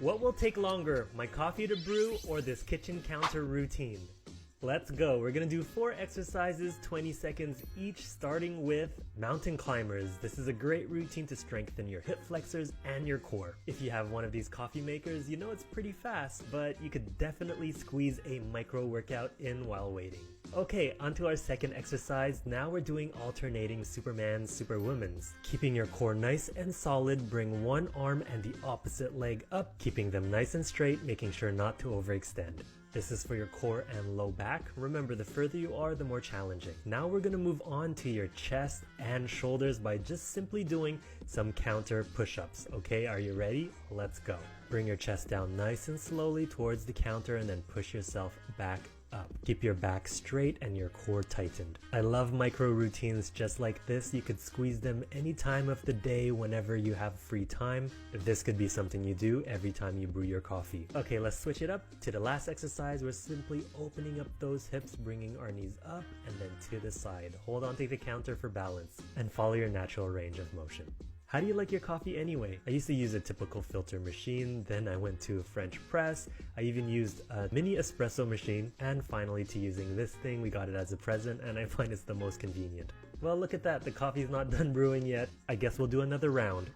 What will take longer, my coffee to brew or this kitchen counter routine? Let's go. We're gonna do 4 exercises, 20 seconds each, starting with mountain climbers. This is a great routine to strengthen your hip flexors and your core. If you have one of these coffee makers, you know it's pretty fast, but you could definitely squeeze a micro workout in while waiting. Okay, onto our second exercise. Now we're doing alternating Supermans, Superwomans. Keeping your core nice and solid, bring one arm and the opposite leg up, keeping them nice and straight, making sure not to overextend. This is for your core and low back. Remember, the further you are, the more challenging. Now we're gonna move on to your chest and shoulders by just simply doing some counter push-ups. Okay, are you ready? Let's go. Bring your chest down nice and slowly towards the counter and then push yourself back up. Keep your back straight and your core tightened. I love micro routines just like this. You could squeeze them any time of the day whenever you have free time. This could be something you do every time you brew your coffee. Okay, let's switch it up. To the last exercise, we're simply opening up those hips, bringing our knees up and then to the side. Hold on to the counter for balance and follow your natural range of motion. How do you like your coffee anyway? I used to use a typical filter machine, then I went to a French press, I even used a mini espresso machine, and finally to using this thing. We got it as a present and I find it's the most convenient. Well, look at that, the coffee's not done brewing yet. I guess we'll do another round.